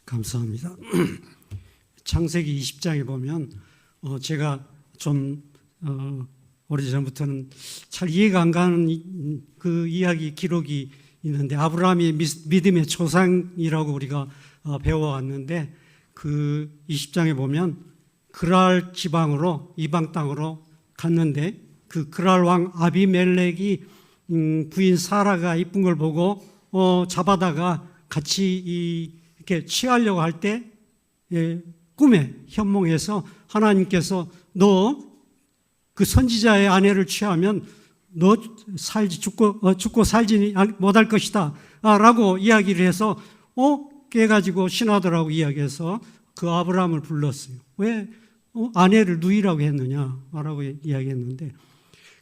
감사합니다. 창세기 20장에 보면 제가 좀 오래전부터는 잘 이해가 안 가는 그 이야기 기록이 있는데, 아브라함이 믿음의 조상이라고 우리가 배워왔는데, 그 20장에 보면 그랄 지방으로, 이방 땅으로 갔는데, 그 그랄 왕 아비멜렉이 부인 사라가 이쁜 걸 보고 잡아다가 같이 이렇게 취하려고 할 때 꿈에 현몽해서 하나님께서 너 그 선지자의 아내를 취하면 너 죽고 살지 못할 것이다 라고 이야기를 해서 깨가지고 신하들하고 이야기해서 그 아브라함을 불렀어요. 왜 아내를 누이라고 했느냐 라고 이야기했는데,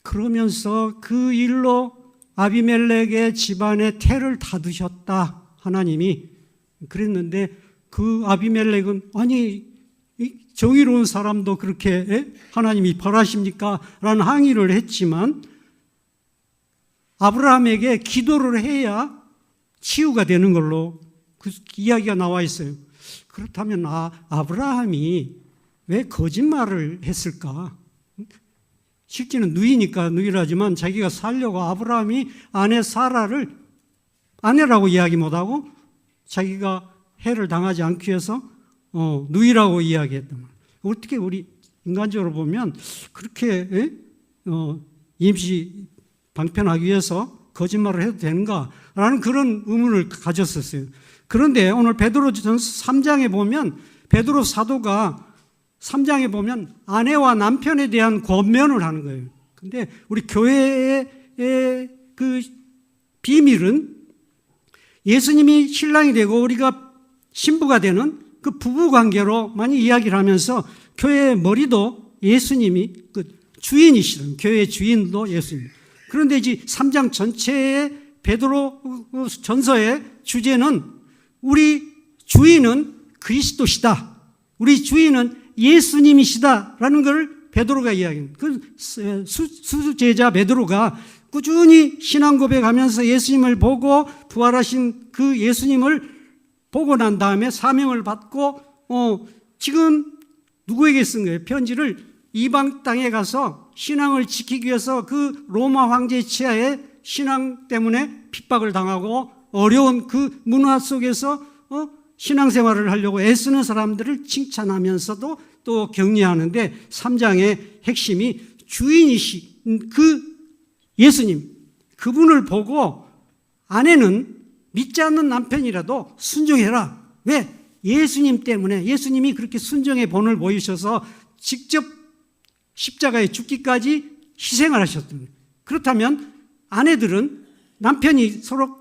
그러면서 그 일로 아비멜렉의 집안에 태를 닫으셨다 하나님이 그랬는데, 그 아비멜렉은 아니 정의로운 사람도 그렇게 하나님이 벌하십니까? 라는 항의를 했지만, 아브라함에게 기도를 해야 치유가 되는 걸로 그 이야기가 나와 있어요. 그렇다면 아브라함이 왜 거짓말을 했을까? 실제는 누이니까 누이라지만 자기가 살려고 아브라함이 아내 사라를 아내라고 이야기 못하고 자기가 해를 당하지 않기 위해서 누이라고 이야기했단 말이에요. 어떻게 우리 인간적으로 보면 그렇게 임시 방편하기 위해서 거짓말을 해도 되는가라는 그런 의문을 가졌었어요. 그런데 오늘 베드로전서 3장에 보면 베드로 사도가 3장에 보면 아내와 남편에 대한 권면을 하는 거예요. 근데 우리 교회의 그 비밀은 예수님이 신랑이 되고 우리가 신부가 되는 그 부부 관계로 많이 이야기를 하면서 교회의 머리도 예수님이 그 주인이시든 교회의 주인도 예수님. 그런데 이제 3장 전체의 베드로 전서의 주제는 우리 주인은 그리스도시다, 우리 주인은 예수님이시다라는 걸 베드로가 이야기합니다. 그 수제자 베드로가 꾸준히 신앙 고백하면서 예수님을 보고 부활하신 그 예수님을 보고 난 다음에 사명을 받고 지금 누구에게 쓴 거예요? 편지를 이방 땅에 가서 신앙을 지키기 위해서 그 로마 황제 치하에 신앙 때문에 핍박을 당하고 어려운 그 문화 속에서 신앙생활을 하려고 애쓰는 사람들을 칭찬하면서도 또 격려하는데, 3장의 핵심이 주인이신 그 예수님, 그분을 보고 아내는 믿지 않는 남편이라도 순종해라. 왜? 예수님 때문에, 예수님이 그렇게 순종의 본을 보이셔서 직접 십자가에 죽기까지 희생을 하셨습니다. 그렇다면 아내들은 남편이 서로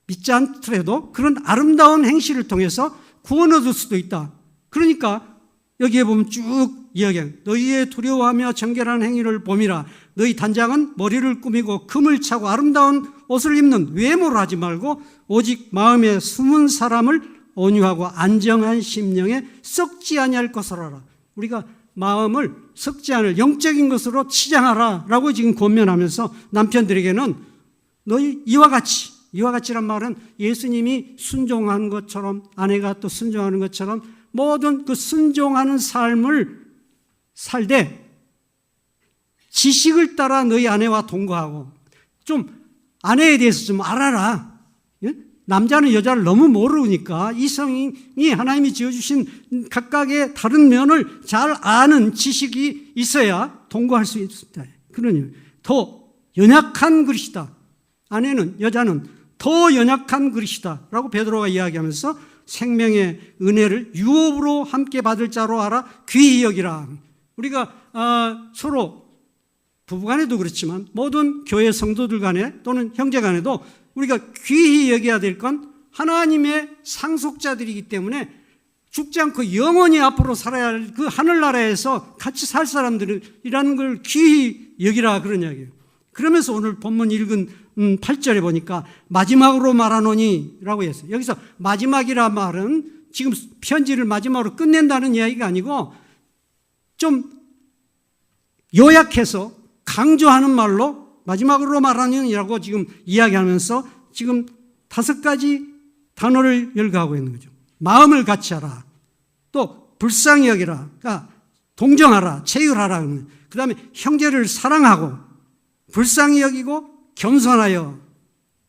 믿지 않더라도 그런 아름다운 행실을 통해서 구원 얻을 수도 있다. 그러니까 여기에 보면 쭉 이야기합니다. 너희의 두려워하며 정결한 행위를 봄이라. 너희 단장은 머리를 꾸미고 금을 차고 아름다운 옷을 입는 외모를 하지 말고 오직 마음에 숨은 사람을 온유하고 안정한 심령에 썩지 아니할 것을 알아. 우리가 마음을 썩지 않을 영적인 것으로 치장하라 라고 지금 권면하면서 남편들에게는 너희 이와 같이란 말은 예수님이 순종한 것처럼 아내가 또 순종하는 것처럼 모든 그 순종하는 삶을 살되 지식을 따라 너희 아내와 동거하고, 좀 아내에 대해서 좀 알아라. 남자는 여자를 너무 모르니까 이성이 하나님이 지어주신 각각의 다른 면을 잘 아는 지식이 있어야 동거할 수 있습니다. 그러니 더 연약한 그릇이다. 아내는, 여자는 더 연약한 그릇이다 라고 베드로가 이야기하면서 생명의 은혜를 유업으로 함께 받을 자로 알아 귀히 여기라. 우리가 서로 부부간에도 그렇지만 모든 교회 성도들 간에 또는 형제 간에도 우리가 귀히 여겨야 될 건 하나님의 상속자들이기 때문에 죽지 않고 영원히 앞으로 살아야 할 그 하늘나라에서 같이 살 사람들이라는 걸 귀히 여기라, 그런 이야기예요. 그러면서 오늘 본문 읽은 8절에 보니까 마지막으로 말하노니 라고 했어요. 여기서 마지막이라 말은 지금 편지를 마지막으로 끝낸다는 이야기가 아니고 좀 요약해서 강조하는 말로 마지막으로 말하느니라고 지금 이야기하면서 지금 5가지 단어를 열거하고 있는 거죠. 마음을 같이 하라. 또 불쌍히 여기라. 그러니까 동정하라. 체휼하라. 그 다음에 형제를 사랑하고 불쌍히 여기고 겸손하여.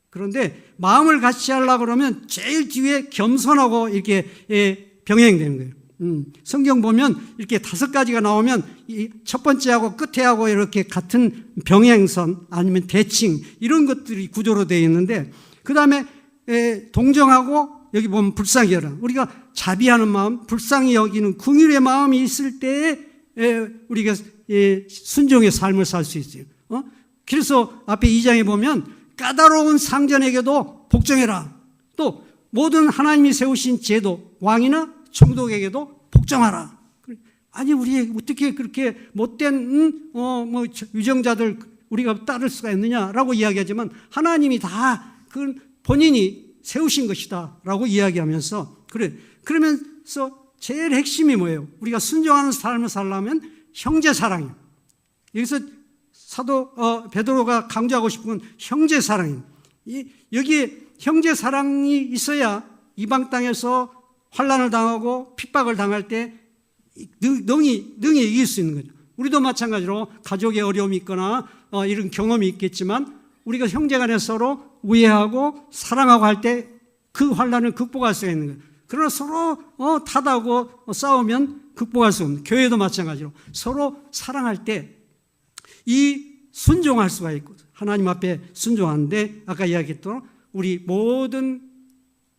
그런데 마음을 같이 하려고 그러면 제일 뒤에 겸손하고 이렇게 병행되는 거예요. 성경 보면 이렇게 5가지가 나오면 이 첫 번째하고 끝에하고 이렇게 같은 병행선 아니면 대칭 이런 것들이 구조로 되어 있는데, 그 다음에 동정하고 여기 보면 불쌍히 여기라. 우리가 자비하는 마음, 불쌍히 여기는 긍휼의 마음이 있을 때에 우리가 순종의 삶을 살 수 있어요. 그래서 앞에 2장에 보면 까다로운 상전에게도 복종해라. 또 모든 하나님이 세우신 제도, 왕이나 총독에게도 복종하라. 아니, 우리 어떻게 그렇게 못된 유정자들 우리가 따를 수가 있느냐라고 이야기하지만 하나님이 다 그 본인이 세우신 것이다 라고 이야기하면서, 그러면서 제일 핵심이 뭐예요? 우리가 순종하는 삶을 살려면 형제 사랑이에요. 여기서 사도 베드로가 강조하고 싶은 건 형제 사랑이에요. 여기에 형제 사랑이 있어야 이방 땅에서 환난을 당하고 핍박을 당할 때 능히 이길 수 있는 거죠. 우리도 마찬가지로 가족의 어려움이 있거나 이런 경험이 있겠지만 우리가 형제간에 서로 우애하고 사랑하고 할 때 그 환난을 극복할 수가 있는 거예요. 그러나 서로 탓하고 싸우면 극복할 수 없는, 교회도 마찬가지로 서로 사랑할 때 이 순종할 수가 있고, 하나님 앞에 순종하는데 아까 이야기했던 우리 모든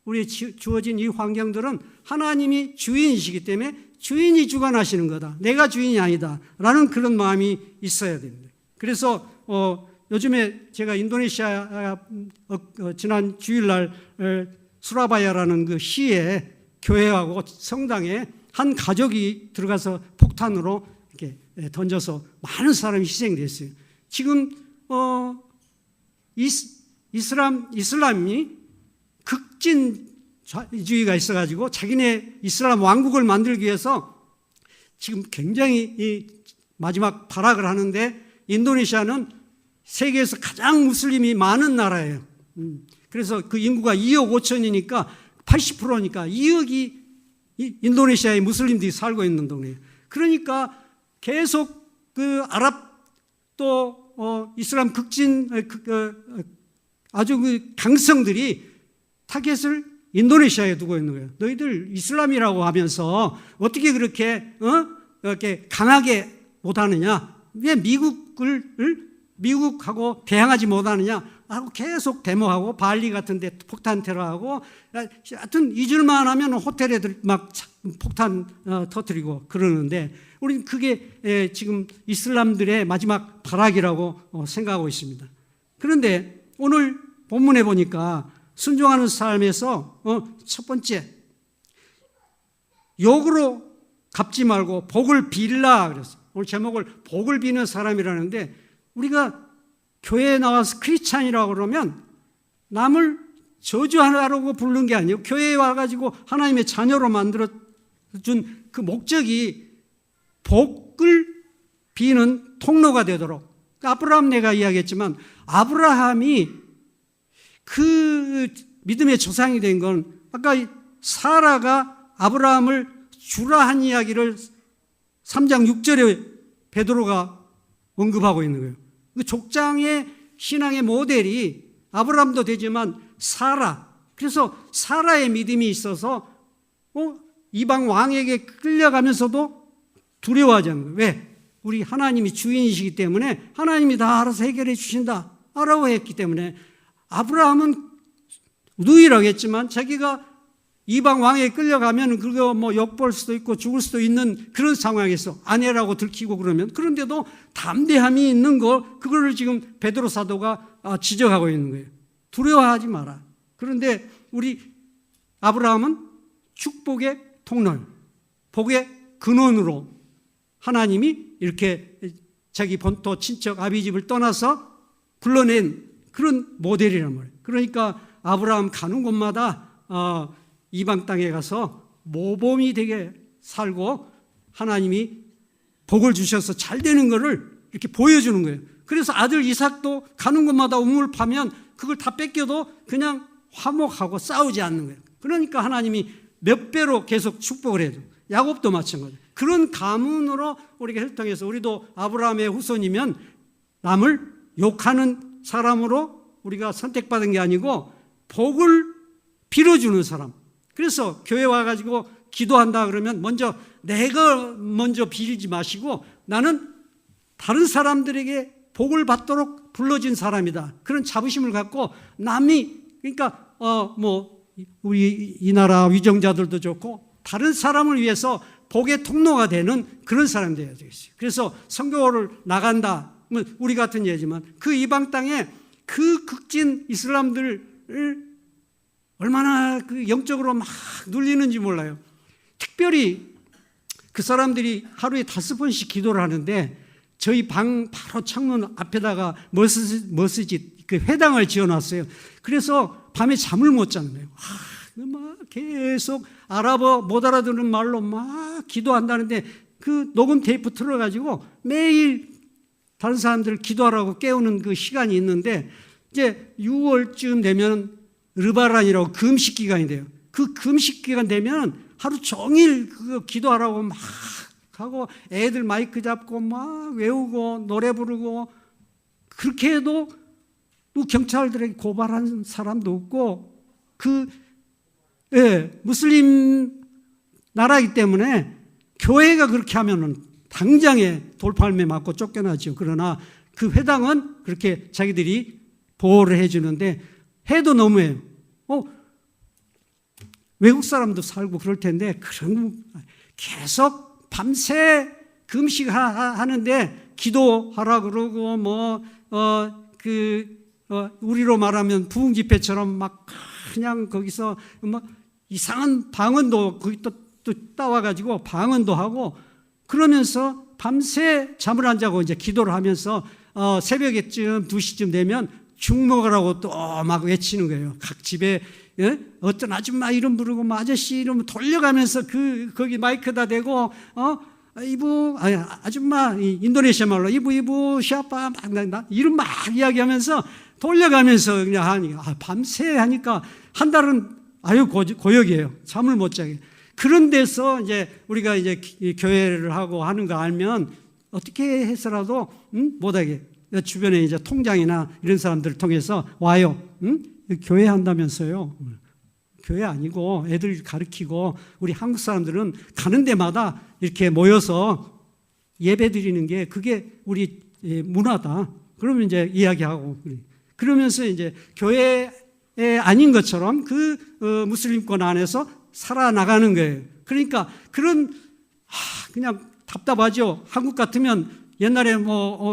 우리에 주어진 이 환경들은 하나님이 주인이시기 때문에 주인이 주관하시는 거다. 내가 주인이 아니다. 라는 그런 마음이 있어야 됩니다. 그래서 요즘에 제가 인도네시아 지난 주일날 수라바야라는 그 시에 교회하고 성당에 한 가족이 들어가서 폭탄으로 이렇게 던져서 많은 사람이 희생됐어요. 지금 이슬람이 극진주의가 있어가지고 자기네 이슬람 왕국을 만들기 위해서 지금 굉장히 마지막 발악을 하는데, 인도네시아는 세계에서 가장 무슬림이 많은 나라예요. 그래서 그 인구가 2억 5천이니까 80%니까 2억이 인도네시아의 무슬림들이 살고 있는 동네예요. 그러니까 계속 그 아랍 또 이슬람 극진 아주 그 강성들이 타겟을 인도네시아에 두고 있는 거예요. 너희들 이슬람이라고 하면서 어떻게 그렇게 이렇게 강하게 못하느냐? 왜 미국하고 대항하지 못하느냐? 하고 계속 데모하고 발리 같은 데 폭탄 테러하고, 하여튼 잊을만 하면 호텔에 막 폭탄 터뜨리고 그러는데, 우리는 그게 지금 이슬람들의 마지막 발악이라고 생각하고 있습니다. 그런데 오늘 본문에 보니까 순종하는 삶에서 첫 번째, 욕으로 갚지 말고 복을 빌라 그랬어요. 오늘 제목을 복을 비는 사람이라는데, 우리가 교회에 나와서 크리스찬이라고 그러면 남을 저주하라고 부르는 게 아니에요. 교회에 와가지고 하나님의 자녀로 만들어준 그 목적이 복을 비는 통로가 되도록. 아브라함 내가 이야기했지만 아브라함이 그 믿음의 조상이 된 건 아까 사라가 아브라함을 주라 한 이야기를 3장 6절에 베드로가 언급하고 있는 거예요. 그 족장의 신앙의 모델이 아브라함도 되지만 사라. 그래서 사라의 믿음이 있어서 이방 왕에게 끌려가면서도 두려워하지 않는 거예요. 왜? 우리 하나님이 주인이시기 때문에 하나님이 다 알아서 해결해 주신다 라고 했기 때문에, 아브라함은 누이라겠지만 자기가 이방 왕에 끌려가면 그거 뭐 욕볼 수도 있고 죽을 수도 있는 그런 상황에서 아내라고 들키고 그러면, 그런데도 담대함이 있는 그거를 지금 베드로 사도가 지적하고 있는 거예요. 두려워하지 마라. 그런데 우리 아브라함은 축복의 통로, 복의 근원으로 하나님이 이렇게 자기 본토 친척 아비집을 떠나서 불러낸 그런 모델이란 말이에요. 그러니까 아브라함 가는 곳마다 이방 땅에 가서 모범이 되게 살고 하나님이 복을 주셔서 잘 되는 것을 이렇게 보여주는 거예요. 그래서 아들 이삭도 가는 곳마다 우물 파면 그걸 다 뺏겨도 그냥 화목하고 싸우지 않는 거예요. 그러니까 하나님이 몇 배로 계속 축복을 해줘. 야곱도 마찬가지예요. 그런 가문으로 우리가 혈통해서 우리도 아브라함의 후손이면 남을 욕하는 사람으로 우리가 선택받은 게 아니고 복을 빌어주는 사람. 그래서 교회 와가지고 기도한다 그러면 내가 먼저 빌지 마시고 나는 다른 사람들에게 복을 받도록 불러진 사람이다. 그런 자부심을 갖고 남이, 그러니까 우리 이 나라 위정자들도 좋고 다른 사람을 위해서 복의 통로가 되는 그런 사람이 되어야 되겠어요. 그래서 선교를 나간다. 우리 같은 예지만 그 이방 땅에 그 극진 이슬람들을 얼마나 그 영적으로 막 눌리는지 몰라요. 특별히 그 사람들이 하루에 5번씩 기도를 하는데 저희 방 바로 창문 앞에다가 머스짓 그 회당을 지어놨어요. 그래서 밤에 잠을 못 자는 거예요. 막 계속 아랍어 못 알아듣는 말로 막 기도한다는데 그 녹음 테이프 틀어가지고 매일 다른 사람들 기도하라고 깨우는 그 시간이 있는데 이제 6월쯤 되면 르바란이라고 금식 기간이 돼요. 그 금식 기간 되면 하루 종일 그거 기도하라고 막 하고 애들 마이크 잡고 막 외우고 노래 부르고 그렇게 해도 경찰들에게 고발한 사람도 없고 무슬림 나라이기 때문에 교회가 그렇게 하면은 당장에 돌팔매 맞고 쫓겨나죠. 그러나 그 회당은 그렇게 자기들이 보호를 해주는데 해도 너무해요. 외국 사람도 살고 그럴 텐데 그런 계속 밤새 금식하는데 기도하라 그러고 우리로 말하면 부흥 집회처럼 막 그냥 거기서 막 이상한 방언도 거기 또 따와가지고 방언도 하고 그러면서 밤새 잠을 안 자고 이제 기도를 하면서 새벽에쯤 2시쯤 되면 죽 먹으라고 또 막 외치는 거예요. 각 집에 어떤 아줌마 이름 부르고 아저씨 이름 돌려가면서 거기 마이크다 대고 아줌마 인도네시아 말로 이부 시아빠 막 이름 막 이야기하면서 돌려가면서 그냥 하니까 밤새 하니까 한 달은 고역이에요. 잠을 못 자게. 그런 데서 이제 우리가 이제 교회를 하고 하는 거 알면 어떻게 해서라도 못하게 주변에 이제 통장이나 이런 사람들을 통해서 와요. 교회 한다면서요. 교회 아니고 애들 가르치고 우리 한국 사람들은 가는 데마다 이렇게 모여서 예배 드리는 게 그게 우리 문화다. 그러면 이제 이야기하고 그러면서 이제 교회 아닌 것처럼 무슬림권 안에서 살아나가는 거예요. 그러니까 그냥 답답하죠. 한국 같으면 옛날에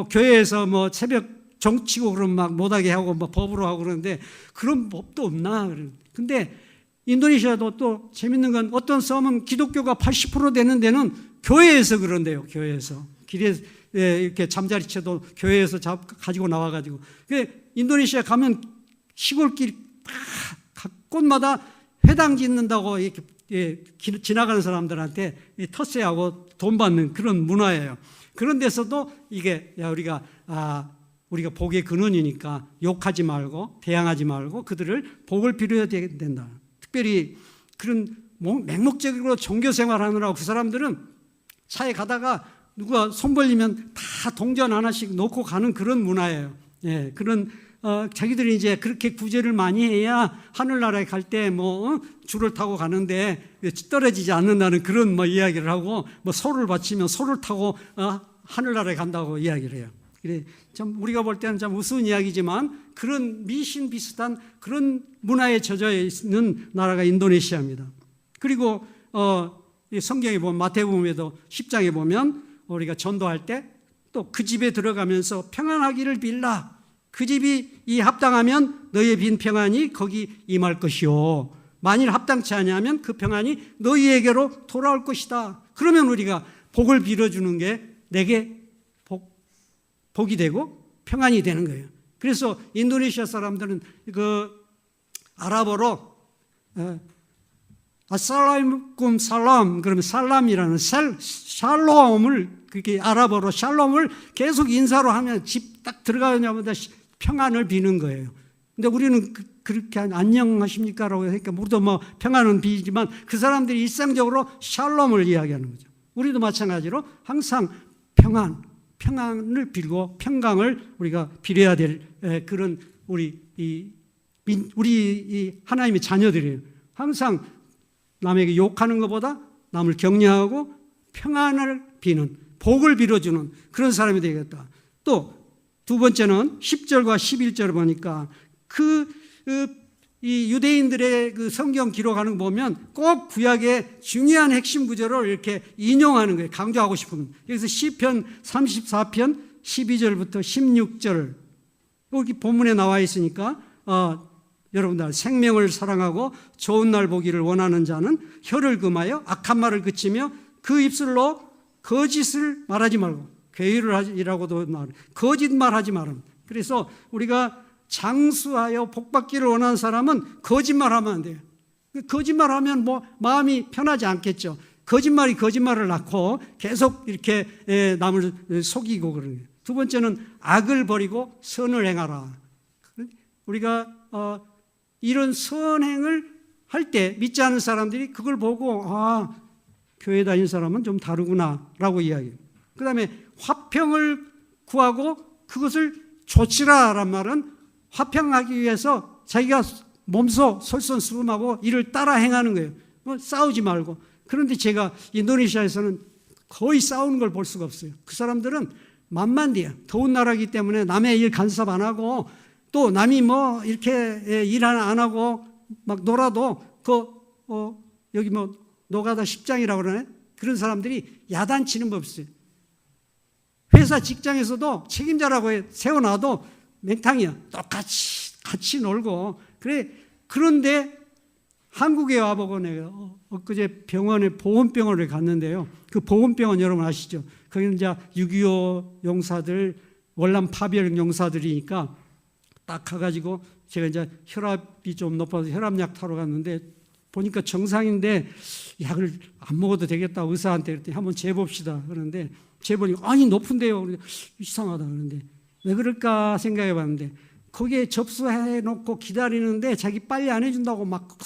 교회에서 새벽 정치고 그러면 막 못하게 하고 법으로 하고 그러는데 그런 법도 없나. 근데 인도네시아도 또 재밌는 건 어떤 섬은 기독교가 80% 되는 데는 교회에서 그런데요. 교회에서. 길에 이렇게 잠자리채도 교회에서 가지고 나와가지고. 인도네시아 가면 시골길 곳마다 회당 짓는다고 이렇게 지나가는 사람들한테 텃세하고 돈 받는 그런 문화예요. 그런 데서도 이게 우리가 복의 근원이니까 욕하지 말고 대항하지 말고 그들을 복을 빌어야 된다. 특별히 그런 맹목적으로 종교 생활하느라고 그 사람들은 차에 가다가 누가 손 벌리면 다 동전 하나씩 놓고 가는 그런 문화예요. 그런 자기들이 이제 그렇게 구제를 많이 해야 하늘나라에 갈 때 줄을 타고 가는데 떨어지지 않는다는 그런 이야기를 하고 소를 바치면 소를 타고 하늘나라에 간다고 이야기를 해요. 그래 참 우리가 볼 때는 참 우스운 이야기지만 그런 미신 비슷한 그런 문화에 젖어 있는 나라가 인도네시아입니다. 그리고 성경에 보면 마태복음에도 10장에 보면 우리가 전도할 때 또 그 집에 들어가면서 평안하기를 빌라. 그 집이 이 합당하면 너희의 빈 평안이 거기 임할 것이요. 만일 합당치 아니하면 그 평안이 너희에게로 돌아올 것이다. 그러면 우리가 복을 빌어주는 게 내게 복이 되고 평안이 되는 거예요. 그래서 인도네시아 사람들은 아랍어로 아살라이쿰 살람 그러면 살람이라는 샬롬을 그게 아랍어로 샬롬을 계속 인사로 하면 집 딱 들어가냐마다 평안을 비는 거예요. 근데 우리는 그렇게 안녕하십니까? 라고 하니까 우리도 뭐 평안은 비지만 그 사람들이 일상적으로 샬롬을 이야기하는 거죠. 우리도 마찬가지로 항상 평안을 빌고 평강을 우리가 빌어야 될 그런 우리 하나님의 자녀들이에요. 항상 남에게 욕하는 것보다 남을 격려하고 평안을 비는, 복을 빌어주는 그런 사람이 되겠다. 또 두 번째는 10절과 11절을 보니까 이 유대인들의 그 성경 기록하는 거 보면 꼭 구약의 중요한 핵심 구절을 이렇게 인용하는 거예요. 강조하고 싶으면. 여기서 시편 34편 12절부터 16절 여기 본문에 나와 있으니까 여러분들 생명을 사랑하고 좋은 날 보기를 원하는 자는 혀를 금하여 악한 말을 그치며 그 입술로 거짓을 말하지 말고 괴유를 하지라고도 말 거짓말하지 말음. 그래서 우리가 장수하여 복받기를 원하는 사람은 거짓말하면 안 돼요. 거짓말하면 뭐 마음이 편하지 않겠죠. 거짓말이 거짓말을 낳고 계속 이렇게 남을 속이고 그러는 거예요. 두 번째는 악을 버리고 선을 행하라. 우리가 이런 선행을 할 때 믿지 않은 사람들이 그걸 보고 교회 다니는 사람은 좀 다르구나라고 이야기해요. 그 다음에 화평을 구하고 그것을 조치라란 말은 화평하기 위해서 자기가 몸소 솔선수범하고 이를 따라 행하는 거예요. 싸우지 말고. 그런데 제가 인도네시아에서는 거의 싸우는 걸 볼 수가 없어요. 그 사람들은 만만디야. 더운 나라이기 때문에 남의 일 간섭 안 하고 또 남이 뭐 이렇게 일 하나 안 하고 막 놀아도 여기 뭐 노가다 십장이라고 그러네. 그런 사람들이 야단치는 법 없어요. 회사 직장에서도 책임자라고 세워놔도 맹탕이야. 똑같이 같이 놀고 그래. 그런데 한국에 와보고 내가 엊그제 병원에 보훈병원을 갔는데요. 그 보훈병원 여러분 아시죠? 거기는 이제 6.25 용사들 월남 파병 용사들이니까 딱 가가지고 제가 이제 혈압이 좀 높아서 혈압약 타러 갔는데 보니까 정상인데 약을 안 먹어도 되겠다 의사한테 그랬더니 한번 재봅시다 그러는데 재보니 아니 높은데요. 이상하다 그러는데 왜 그럴까 생각해 봤는데 거기에 접수해 놓고 기다리는데 자기 빨리 안 해준다고 막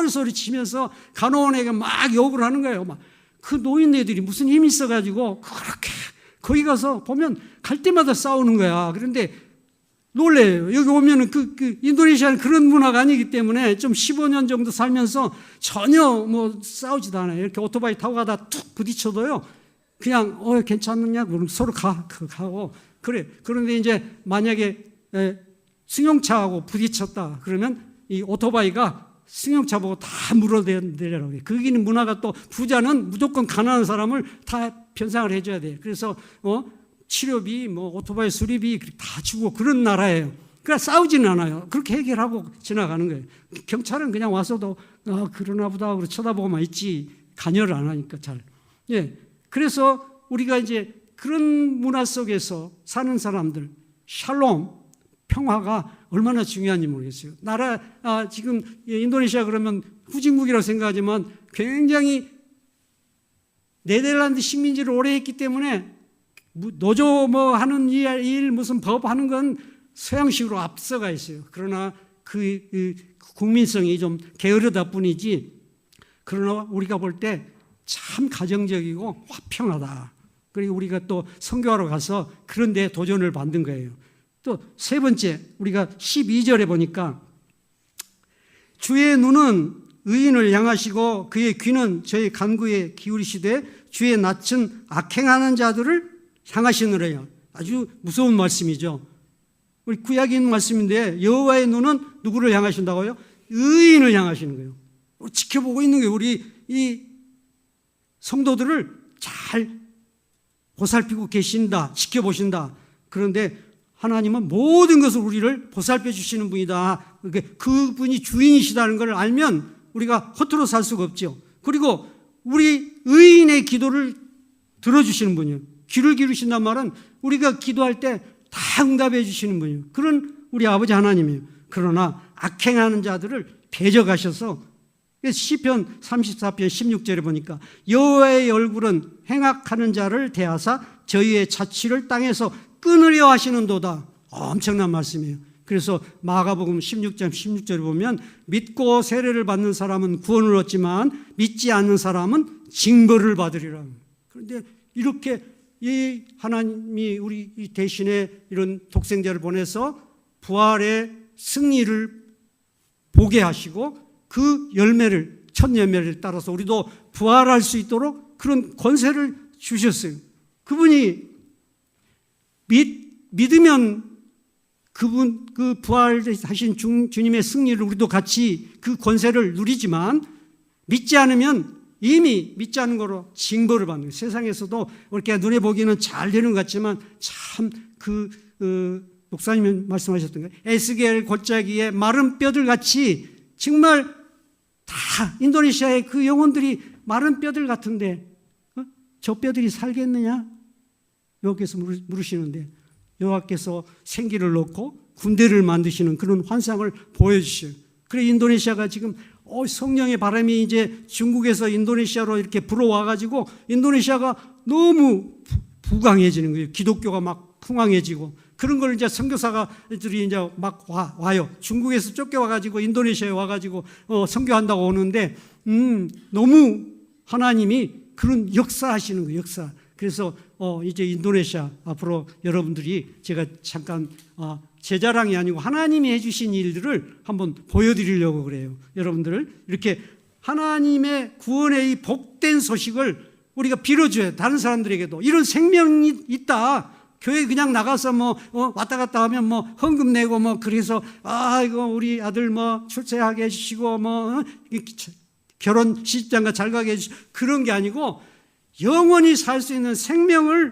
소리 치면서 간호원에게 막 욕을 하는 거예요. 막 그 노인네들이 무슨 힘이 있어가지고 그렇게 거기 가서 보면 갈 때마다 싸우는 거야. 그런데 놀래요. 여기 오면은 인도네시아는 그런 문화가 아니기 때문에 좀 15년 정도 살면서 전혀 뭐 싸우지도 않아요. 이렇게 오토바이 타고 가다 툭 부딪혀도요. 그냥 괜찮느냐? 그럼 서로 가고 그래. 그런데 이제 만약에 승용차하고 부딪혔다 그러면 이 오토바이가 승용차 보고 다 물어내려고 해요. 거기는 문화가 또 부자는 무조건 가난한 사람을 다 변상을 해줘야 돼요. 그래서 치료비, 뭐 오토바이 수리비 다 주고 그런 나라예요. 그러니까 싸우지는 않아요. 그렇게 해결하고 지나가는 거예요. 경찰은 그냥 와서도 그러나 보다 하고 쳐다보고만 있지 관여를 안 하니까 잘. 그래서 우리가 이제 그런 문화 속에서 사는 사람들, 샬롬, 평화가 얼마나 중요한지 모르겠어요. 지금 인도네시아 그러면 후진국이라고 생각하지만 굉장히 네덜란드 식민지를 오래 했기 때문에 노조 뭐 하는 일 무슨 법 하는 건 서양식으로 앞서가 있어요. 그러나 그 국민성이 좀 게으르다 뿐이지 그러나 우리가 볼 때 참 가정적이고 화평하다. 그리고 우리가 또 선교하러 가서 그런 데 도전을 받는 거예요. 또 세 번째 우리가 12절에 보니까 주의 눈은 의인을 향하시고 그의 귀는 저의 간구에 기울이시되 주의 낯은 악행하는 자들을 향하시느래요. 아주 무서운 말씀이죠. 우리 구약에 있는 말씀인데 여호와의 눈은 누구를 향하신다고요? 의인을 향하시는 거예요. 지켜보고 있는 게 우리 이 성도들을 잘 보살피고 계신다, 지켜보신다. 그런데 하나님은 모든 것을 우리를 보살펴 주시는 분이다. 그분이 주인이시다는 걸 알면 우리가 허투루 살 수가 없죠. 그리고 우리 의인의 기도를 들어주시는 분이에요. 귀를 기울이신단 말은 우리가 기도할 때 다 응답해 주시는 분이에요. 그런 우리 아버지 하나님이에요. 그러나 악행하는 자들을 배적하셔서 시편 34편 16절에 보니까 여호와의 얼굴은 행악하는 자를 대하사 저희의 자취를 땅에서 끊으려 하시는도다. 엄청난 말씀이에요. 그래서 마가복음 16장 16절에 보면 믿고 세례를 받는 사람은 구원을 얻지만 믿지 않는 사람은 징벌을 받으리라. 그런데 이렇게 이 하나님이 우리 대신에 이런 독생자를 보내서 부활의 승리를 보게 하시고 그 열매를, 첫 열매를 따라서 우리도 부활할 수 있도록 그런 권세를 주셨어요. 그분이 믿으면 그 부활하신 주님의 승리를 우리도 같이 그 권세를 누리지만 믿지 않으면 이미 믿지 않는 거로 징벌을 받는 거예요. 세상에서도 이렇게 눈에 보기는 잘 되는 것 같지만 참 목사님이 말씀하셨던 거예요. 에스겔 골짜기에 마른 뼈들 같이 정말 다 인도네시아의 그 영혼들이 마른 뼈들 같은데 저 뼈들이 살겠느냐? 여호와께서 물으시는데 여호와께서 생기를 넣고 군대를 만드시는 그런 환상을 보여주셔요. 그래 인도네시아가 지금 성령의 바람이 이제 중국에서 인도네시아로 이렇게 불어와가지고 인도네시아가 너무 부강해지는 거예요. 기독교가 막 풍왕해지고 그런 걸 이제 선교사들이 이제 막 와요. 중국에서 쫓겨와가지고 인도네시아에 와가지고 선교한다고 오는데 너무 하나님이 그런 역사하시는 거예요. 역사. 그래서 이제 인도네시아 앞으로 여러분들이 제가 잠깐 제 자랑이 아니고 하나님이 해주신 일들을 한번 보여드리려고 그래요. 여러분들을 이렇게 하나님의 구원의 이 복된 소식을 우리가 빌어줘야 다른 사람들에게도 이런 생명이 있다. 교회 그냥 나가서 왔다 갔다 하면 헌금 내고 그래서 이거 우리 아들 출세하게 해주시고 결혼 시집장가 잘 가게 해주시고 그런 게 아니고 영원히 살 수 있는 생명을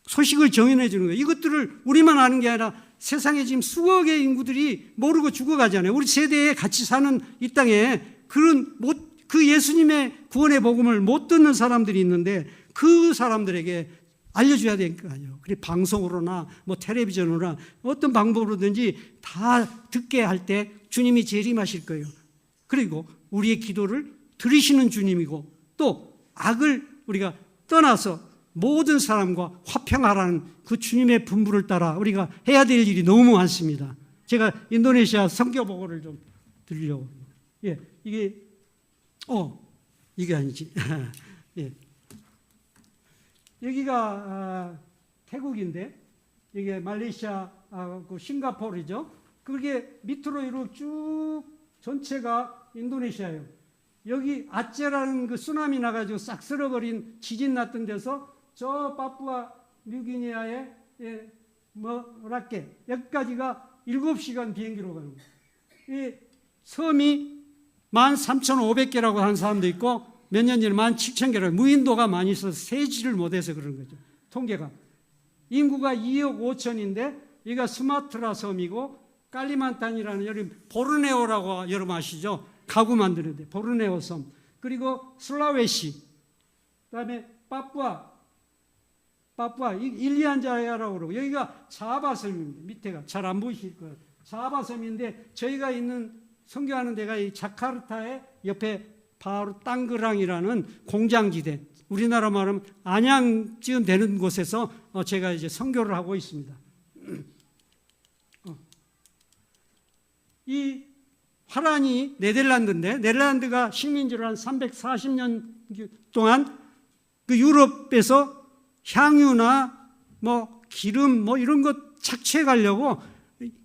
소식을 정연해 주는 거예요. 이것들을 우리만 아는 게 아니라 세상에 지금 수억의 인구들이 모르고 죽어가잖아요. 우리 세대에 같이 사는 이 땅에 그 예수님의 구원의 복음을 못 듣는 사람들이 있는데 그 사람들에게 알려줘야 될 거 아니에요. 그래 방송으로나 텔레비전으로나 어떤 방법으로든지 다 듣게 할 때 주님이 재림하실 거예요. 그리고 우리의 기도를 들으시는 주님이고 또 악을 우리가 떠나서 모든 사람과 화평하라는 그 주님의 분부를 따라 우리가 해야 될 일이 너무 많습니다. 제가 인도네시아 선교 보고를 좀 드리려고. 이게 아니지. 예. 여기가 태국인데 이게 말레이시아 싱가포르죠. 그게 밑으로 이렇게 쭉 전체가 인도네시아예요. 여기 아째라는 그 쓰나미 나가지고 싹 쓸어버린 지진 났던 데서 저 파푸아 뉴기니아의 여기까지가 7시간 비행기로 가는 거예요. 이 섬이 13,500개라고 하는 사람도 있고 몇 년 전에 17,000개라고 무인도가 많이 있어서 세지를 못해서 그런 거죠. 통계가. 인구가 2억 5천인데 여기가 스마트라 섬이고 깔리만탄이라는 여기 보르네오라고 여러분 아시죠? 가구 만드는데 보르네오 섬. 그리고 슬라웨시. 그다음에 파푸아 일리안자야라고 그러고 여기가 자바 섬입니다. 밑에가 잘 안 보이실 거예요. 자바 섬인데 저희가 있는 선교하는 데가 이 자카르타의 옆에 바로 땅그랑이라는 공장지대. 우리나라 말하면 안양쯤 되는 곳에서 제가 이제 선교를 하고 있습니다. 이 화란이 네덜란드인데 네덜란드가 식민지를 한 340년 동안 그 유럽에서 향유나 기름 이런 것 착취해 가려고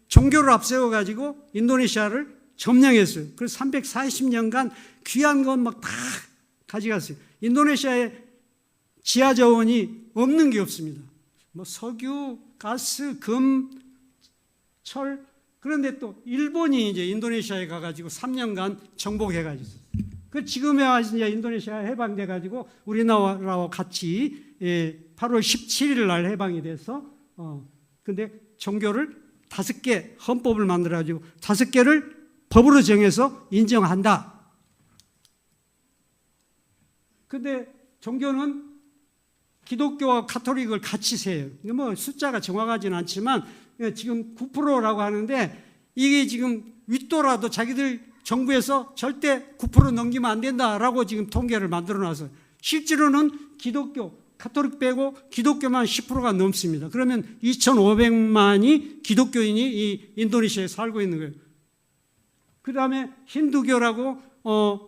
종교를 앞세워 가지고 인도네시아를 점령했어요. 그래서 340년간 귀한 건 다 가져갔어요. 인도네시아에 지하 자원이 없는 게 없습니다. 석유, 가스, 금, 철. 그런데 또 일본이 이제 인도네시아에 가가지고 3년간 정복해가지고 지금에 이제 인도네시아 해방돼가지고 우리나라와 같이 8월 17일 날 해방이 돼서 근데 종교를 5개 헌법을 만들어가지고 5개를 법으로 정해서 인정한다. 근데 종교는 기독교와 카톨릭을 같이 세요. 숫자가 정확하지는 않지만 지금 9%라고 하는데 이게 지금 윗도라도 자기들 정부에서 절대 9% 넘기면 안 된다라고 지금 통계를 만들어 놨어요. 실제로는 기독교, 카톨릭 빼고 기독교만 10%가 넘습니다. 그러면 2,500만이 기독교인이 이 인도네시아에 살고 있는 거예요. 그 다음에 힌두교라고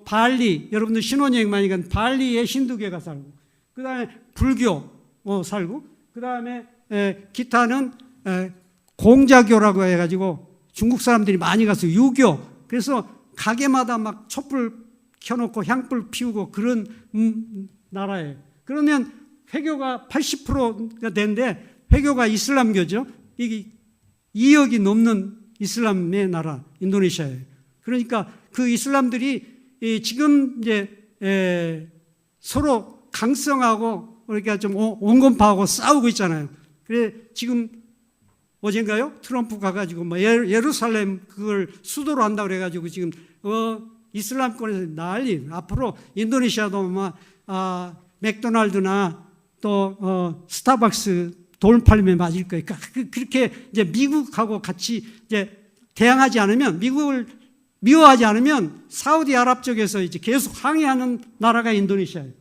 발리, 여러분들 신혼여행 많이 간 발리에 힌두교가 살고, 그 다음에 불교 살고, 그 다음에 기타는 공자교라고 해가지고 중국 사람들이 많이 가서 유교, 그래서 가게마다 막 촛불 켜놓고 향불 피우고 그런 나라예요. 그러면 회교가 80%가 되는데 회교가 이슬람교죠. 이게 2억이 넘는 이슬람의 나라 인도네시아예요. 그러니까 그 이슬람들이 지금 이제 서로 강성하고 그러니까 좀 온건파하고 싸우고 있잖아요. 그래 지금 어젠가요? 트럼프 가가지고 뭐 예루살렘 그걸 수도로 한다고 그래가지고 지금 이슬람권에서 난리. 앞으로 인도네시아도 맥도날드나 또 스타벅스 돈 팔면 맞을 거예요. 그렇게 이제 미국하고 같이 이제 대항하지 않으면, 미국을 미워하지 않으면 사우디아랍 쪽에서 이제 계속 항의하는 나라가 인도네시아예요.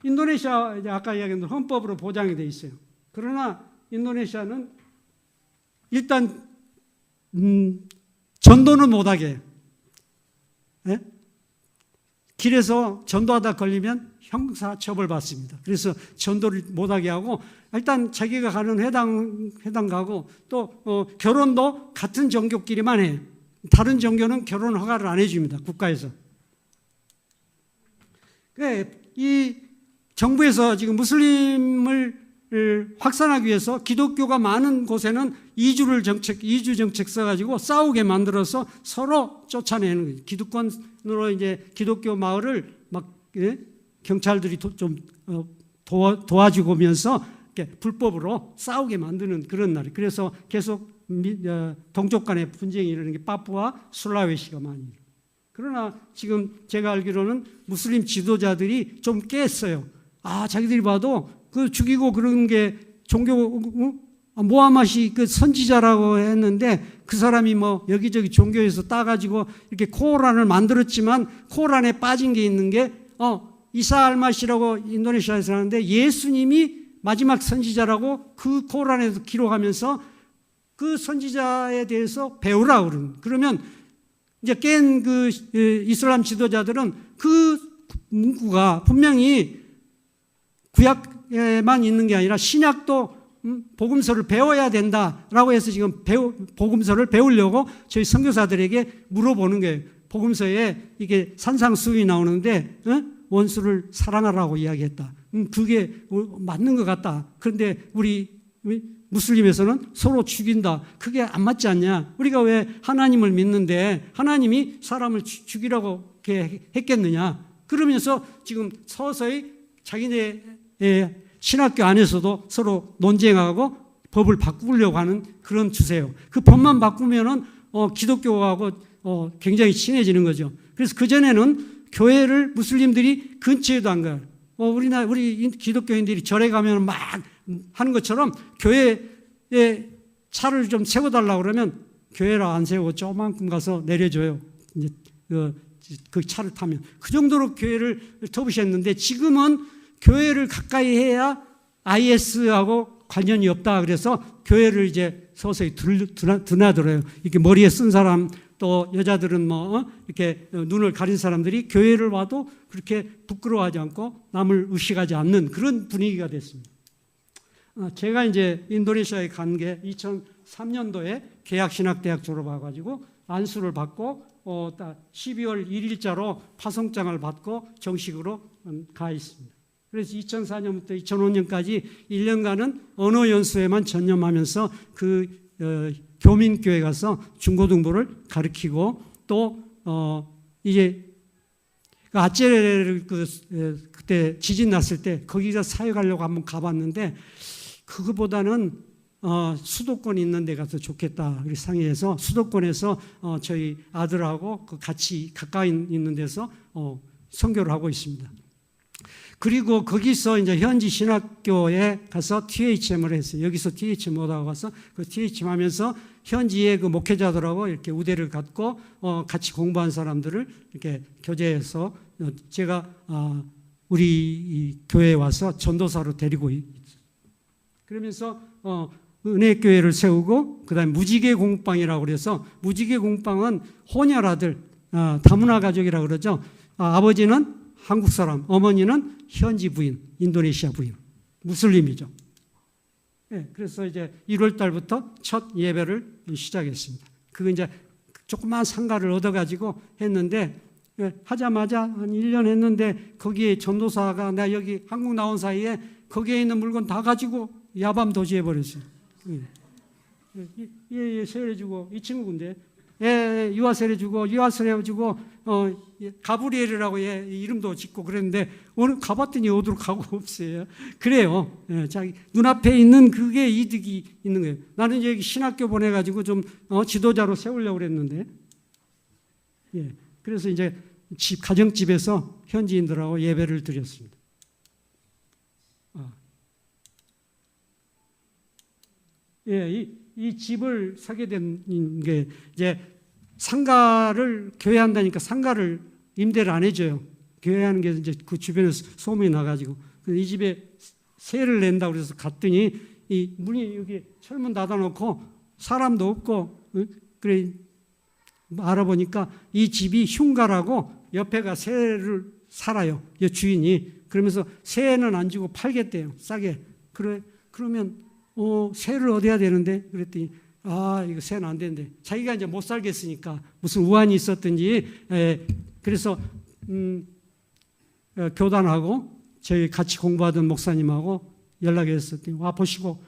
인도네시아 이제 아까 이야기한 헌법으로 보장이 돼 있어요. 그러나 인도네시아는 일단 전도는 못하게 해요. 네? 길에서 전도하다 걸리면 형사처벌 받습니다. 그래서 전도를 못하게 하고 일단 자기가 가는 회당 가고 또 결혼도 같은 종교끼리만 해요. 다른 종교는 결혼 허가를 안 해줍니다. 국가에서. 이 정부에서 지금 무슬림을 확산하기 위해서 기독교가 많은 곳에는 이주 정책 써가지고 싸우게 만들어서 서로 쫓아내는 거예요. 기득권으로 이제 기독교 마을을 막 경찰들이 좀 도와주고 오면서 불법으로 싸우게 만드는 그런 날이. 그래서 계속 동족 간의 분쟁이 일어나는 게 파푸아 술라웨시가 많이. 그러나 지금 제가 알기로는 무슬림 지도자들이 좀 깼어요. 자기들이 봐도 그 죽이고 그런 게 종교, 모하mad이 그 선지자라고 했는데 그 사람이 뭐 여기저기 종교에서 따가지고 이렇게 코란을 만들었지만 코란에 빠진 게 있는 게 이사 알마시라고 인도네시아에서 하는데 예수님이 마지막 선지자라고 그 코란에서 기록하면서 그 선지자에 대해서 배우라 그러면 이제 깬 그 이슬람 지도자들은 그 문구가 분명히 구약에만 있는 게 아니라 신약도 복음서를 배워야 된다라고 해서 지금 복음서를 배우려고 저희 선교사들에게 물어보는 거예요. 복음서에 이게 산상수훈이 나오는데 원수를 사랑하라고 이야기했다. 그게 맞는 것 같다. 그런데 우리 무슬림에서는 서로 죽인다. 그게 안 맞지 않냐? 우리가 왜 하나님을 믿는데 하나님이 사람을 죽이라고 했겠느냐? 그러면서 지금 서서히 자기네 신학교 안에서도 서로 논쟁하고 법을 바꾸려고 하는 그런 추세예요. 그 법만 바꾸면은 기독교하고 굉장히 친해지는 거죠. 그래서 그전에는 교회를 무슬림들이 근처에도 안 가요. 우리 기독교인들이 절에 가면 막 하는 것처럼 교회에 차를 좀 세워달라고 그러면 교회를 안 세우고 조만큼 가서 내려줘요. 이제 그 차를 타면. 그 정도로 교회를 터부셨는데 지금은 교회를 가까이 해야 IS하고 관련이 없다. 그래서 교회를 이제 서서히 드나들어요. 이렇게 머리에 쓴 사람 또 여자들은 이렇게 눈을 가린 사람들이 교회를 와도 그렇게 부끄러워하지 않고 남을 의식하지 않는 그런 분위기가 됐습니다. 제가 이제 인도네시아에 간 게 2003년도에 계약신학대학 졸업해가지고 안수를 받고 12월 1일자로 파송장을 받고 정식으로 가 있습니다. 그래서 2004년부터 2005년까지 1년간은 언어 연수에만 전념하면서 교민교회 가서 중고등부를 가르치고 또 이제 아체레를 그때 지진 났을 때 거기서 사역하려고 한번 가봤는데 그거보다는 수도권 있는 데 가서 좋겠다. 그래서 상의해서 수도권에서 저희 아들하고 같이 가까이 있는 데서 선교를 하고 있습니다. 그리고 거기서 이제 현지 신학교에 가서 THM을 했어요. 여기서 THM 못하고 가서 그 THM 하면서 현지의 그 목회자들하고 이렇게 우대를 갖고 같이 공부한 사람들을 이렇게 교제해서 제가 우리 이 교회에 와서 전도사로 데리고 있어요. 그러면서 은혜교회를 세우고 그다음에 무지개 공방이라고 그래서 무지개 공방은 혼혈 아들 다문화 가족이라고 그러죠. 아버지는 한국 사람, 어머니는 현지 부인, 인도네시아 부인, 무슬림이죠. 네, 그래서 이제 1월 달부터 첫 예배를 시작했습니다. 그거 이제 조그만 상가를 얻어가지고 했는데 하자마자 한 1년 했는데 거기에 전도사가 나 여기 한국 나온 사이에 거기에 있는 물건 다 가지고 야밤 도주해 버렸어요. 예, 세례주고 이 친구인데 유아 세례주고 유아 세례주고 가브리엘이라고 이름도 짓고 그랬는데 오늘 가봤더니 어디로 가고 없어요. 그래요. 자기 눈앞에 있는 그게 이득이 있는 거예요. 나는 여기 신학교 보내가지고 좀 지도자로 세우려고 그랬는데 그래서 이제 가정집에서 현지인들하고 예배를 드렸습니다. 이 집을 사게 된 게 이제 상가를 교회한다니까 상가를 임대를 안 해줘요. 교회하는 게 이제 그 주변에서 소문이 나가지고 이 집에 세를 낸다고 그래서 갔더니 이 문이 여기 철문 닫아놓고 사람도 없고 그래 알아보니까 이 집이 흉가라고 옆에가 새를 살아요. 이 주인이 그러면서 새는 안 주고 팔겠대요. 싸게. 그러면 새를 얻어야 되는데 그랬더니 이거 새는 안 되는데 자기가 이제 못 살겠으니까 무슨 우환이 있었든지 그래서 교단하고 저희 같이 공부하던 목사님하고 연락했었더니 와 보시고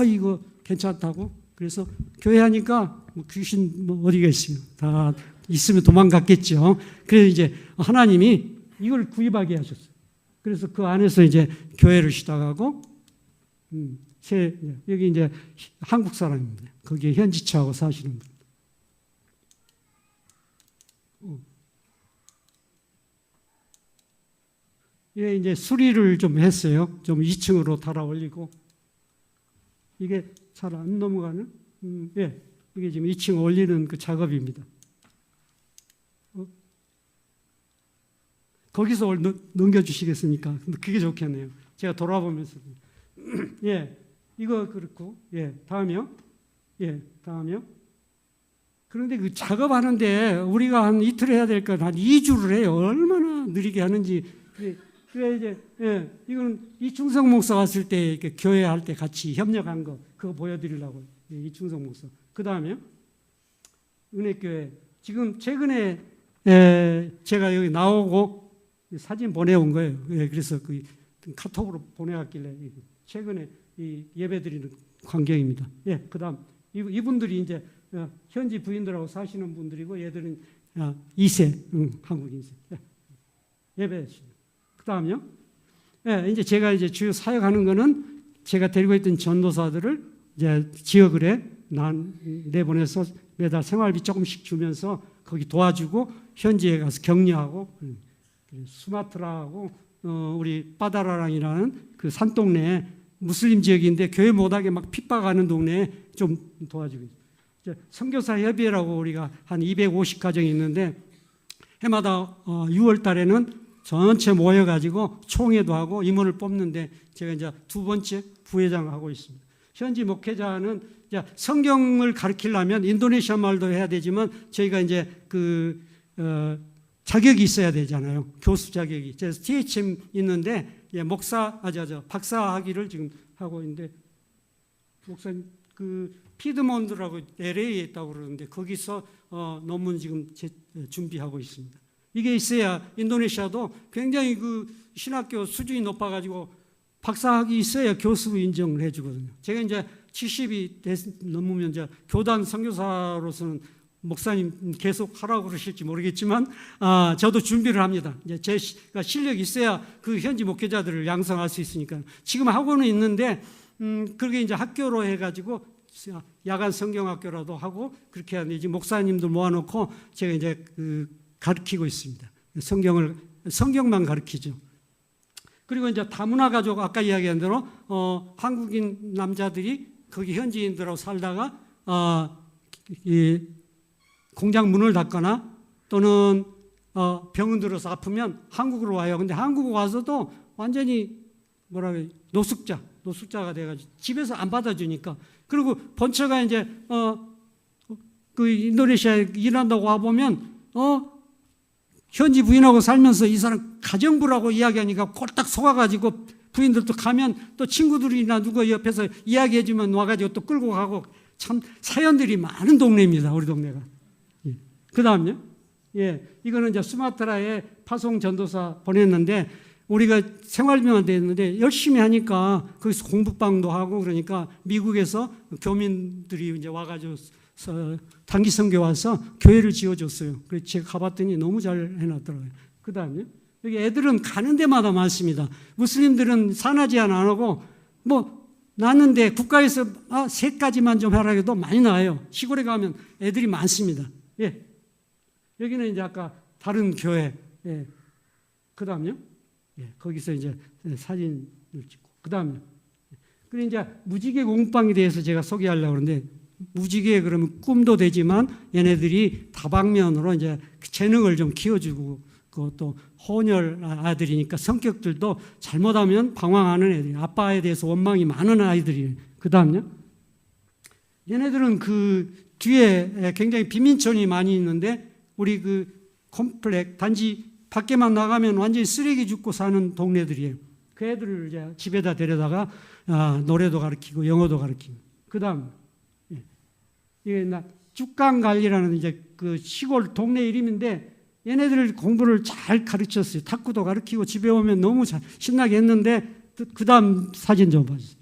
이거 괜찮다고 그래서 교회 하니까 귀신 어디가 있어요. 다 있으면 도망갔겠죠. 그래서 이제 하나님이 이걸 구입하게 하셨어요. 그래서 그 안에서 이제 교회를 시작하고 여기 이제 한국 사람입니다. 거기에 현지처하고 사시는 분. 이제 수리를 좀 했어요. 좀 2층으로 달아 올리고 이게 잘 안 넘어가는? 이게 지금 2층 올리는 그 작업입니다. 거기서 넘겨주시겠습니까? 그게 좋겠네요. 제가 돌아보면서. 이거 그렇고, 다음이요. 다음이요. 그런데 그 작업하는데 우리가 한 이틀 해야 될 건 한 2주를 해요. 얼마나 느리게 하는지. 그래 이제 이건 이충성 목사 왔을 때 교회 할 때 같이 협력한 거 그거 보여드리려고 이충성 목사. 그 다음에요. 은혜교회 지금 최근에 제가 여기 나오고 사진 보내온 거예요. 그래서 그 카톡으로 보내왔길래 최근에 이 예배드리는 광경입니다. 그다음 이분들이 이제 현지 부인들하고 사시는 분들이고 얘들은 2세 한국인세 예배했습니다. 그다음요. 이제 제가 이제 주요 사역하는 거는 제가 데리고 있던 전도사들을 이제 지역을에 내보내서 매달 생활비 조금씩 주면서 거기 도와주고 현지에 가서 격려하고 수마트라하고 우리 바다라랑이라는 그 산동네에 무슬림 지역인데 교회 못하게 막 핍박하는 동네에 좀 도와주고 있어요. 선교사 협의회라고 우리가 한 250가정이 있는데 해마다 6월 달에는 전체 모여가지고 총회도 하고 임원을 뽑는데 제가 이제 2번째 부회장을 하고 있습니다. 현지 목회자는 이제 성경을 가르치려면 인도네시아 말도 해야 되지만 저희가 이제 자격이 있어야 되잖아요. 교수 자격이. 그래서 THM 있는데 박사 학위를 지금 하고 있는데 목사님 피드몬드라고 LA에 있다고 그러는데 거기서 논문 지금 준비하고 있습니다. 이게 있어야 인도네시아도 굉장히 신학교 수준이 높아가지고 박사학위 있어야 교수 인정을 해주거든요. 제가 이제 70이 넘으면 이제 교단 선교사로서는 목사님 계속 하라고 그러실지 모르겠지만 저도 준비를 합니다. 이제 제가 실력이 있어야 그 현지 목회자들을 양성할 수 있으니까 지금 하고는 있는데 그렇게 이제 학교로 해가지고 야간 성경학교라도 하고 그렇게 하는데 이제 목사님들 모아놓고 제가 이제 가르치고 있습니다. 성경만 가르치죠. 그리고 이제 다문화 가족 아까 이야기한 대로 한국인 남자들이 거기 현지인들하고 살다가 이 공장 문을 닫거나 또는 병원 들어서 아프면 한국으로 와요. 근데 한국 와서도 완전히 노숙자가 돼가지고 집에서 안 받아주니까. 그리고 본처가 이제 그 인도네시아에 일한다고 와보면 현지 부인하고 살면서 이 사람 가정부라고 이야기하니까 꼴딱 속아가지고 부인들도 가면 또 친구들이나 누가 옆에서 이야기해주면 와가지고 또 끌고 가고 참 사연들이 많은 동네입니다. 우리 동네가. 예. 그 다음요. 예. 이거는 이제 수마트라에 파송 전도사 보냈는데 우리가 생활비만 됐는데 열심히 하니까 거기서 공부방도 하고 그러니까 미국에서 교민들이 이제 와가지고 단기 선교 와서 교회를 지어줬어요. 그래서 제가 가봤더니 너무 잘 해놨더라고요. 그 다음에 여기 애들은 가는 데마다 많습니다. 무슬림들은 산하 제한 안 하고 뭐 낳는데 국가에서 3가지만 좀 하라 해도 많이 나와요. 시골에 가면 애들이 많습니다. 예. 여기는 이제 아까 다른 교회. 예. 그 다음요. 예. 거기서 이제 사진을 찍고. 그 다음요. 그리고 이제 무지개 공부방에 대해서 제가 소개하려고 그러는데 무지개 그러면 꿈도 되지만 얘네들이 다방면으로 이제 재능을 좀 키워주고 또 혼혈 아들이니까 성격들도 잘못하면 방황하는 애들이 아빠에 대해서 원망이 많은 아이들이에요. 그 다음요. 얘네들은 그 뒤에 굉장히 빈민촌이 많이 있는데 우리 그 콤플렉 단지 밖에만 나가면 완전히 쓰레기 줍고 사는 동네들이에요. 그 애들을 이제 집에다 데려다가 노래도 가르치고 영어도 가르치고. 그 다음 이게 쭉강갈리라는 이제 그 시골 동네 이름인데 얘네들 공부를 잘 가르쳤어요. 탁구도 가르치고 집에 오면 너무 신나게 했는데 그 다음 사진 좀 봐주세요.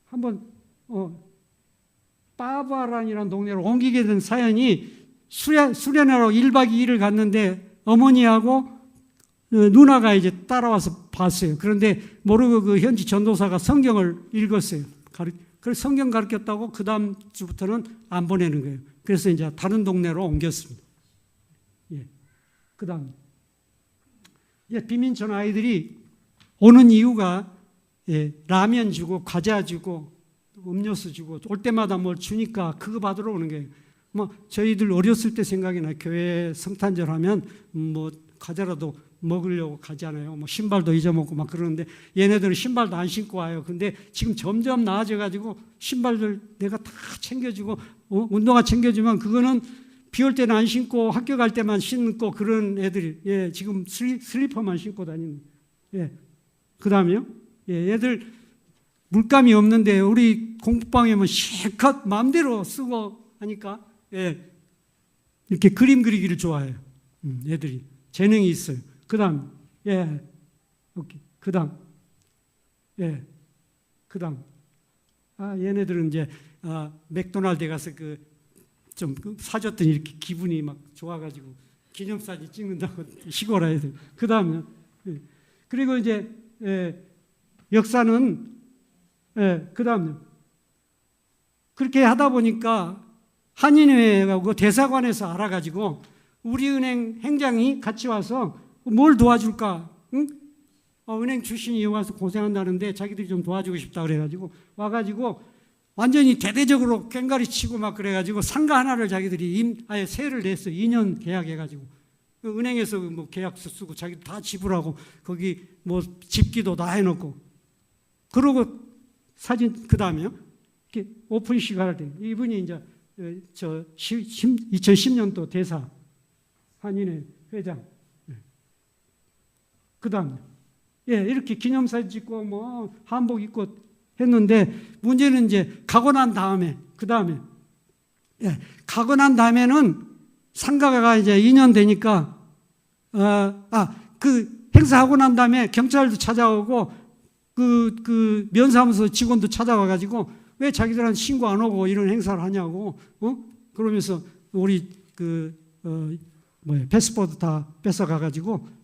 한번 빠바란이라는 동네로 옮기게 된 사연이 수련하러 1박 2일을 갔는데 어머니하고 누나가 이제 따라와서 봤어요. 그런데 모르고 그 현지 전도사가 성경을 읽었어요. 그래서 성경 가르쳤다고 그 다음 주부터는 안 보내는 거예요. 그래서 이제 다른 동네로 옮겼습니다. 예. 그 다음. 예, 빈민촌 아이들이 오는 이유가 라면 주고 과자 주고 음료수 주고 올 때마다 뭘 주니까 그거 받으러 오는 거예요. 뭐 저희들 어렸을 때 생각이 나요. 교회 성탄절 하면 뭐 과자라도 먹으려고 가잖아요. 뭐 신발도 잊어먹고 막 그러는데 얘네들은 신발도 안 신고 와요. 근데 지금 점점 나아져가지고 신발들 내가 다 챙겨주고 운동화 챙겨주면 그거는 비 올 때는 안 신고 학교 갈 때만 신고 그런 애들이 지금 슬리퍼만 신고 다니는. 그 다음에요. 얘들 물감이 없는데 우리 공부방에 뭐 실컷 마음대로 쓰고 하니까 이렇게 그림 그리기를 좋아해요. 애들이 재능이 있어요. 그 다음, 오케이. 그 다음, 그 다음. 얘네들은 이제, 맥도날드에 가서 좀 사줬더니 이렇게 기분이 막 좋아가지고 기념사진 찍는다고 시골 아이들. 그 다음에, 그리고 이제, 역사는, 그 다음에, 그렇게 하다 보니까 한인회가 그 대사관에서 알아가지고 우리은행 행장이 같이 와서 뭘 도와줄까? 응? 은행 출신이 와서 고생한다는데 자기들이 좀 도와주고 싶다 그래가지고 와가지고 완전히 대대적으로 꽹가리 치고 막 그래가지고 상가 하나를 자기들이 아예 세를 냈어요. 2년 계약해가지고 은행에서 뭐 계약서 쓰고 자기들 다 지불하고 거기 뭐 집기도 다 해놓고 그러고 사진 그 다음에요. 오픈식 할 때 이분이 이제 2010년도 대사 한인회 회장. 그 다음, 이렇게 기념사진 찍고 뭐 한복 입고 했는데 문제는 이제 가고 난 다음에, 그 다음에, 가고 난 다음에는 상가가 이제 2년 되니까, 그 행사하고 난 다음에 경찰도 찾아오고 그 면사무소 직원도 찾아와가지고 왜 자기들한테 신고 안 오고 이런 행사를 하냐고, 그러면서 우리 패스포드 다 뺏어가가지고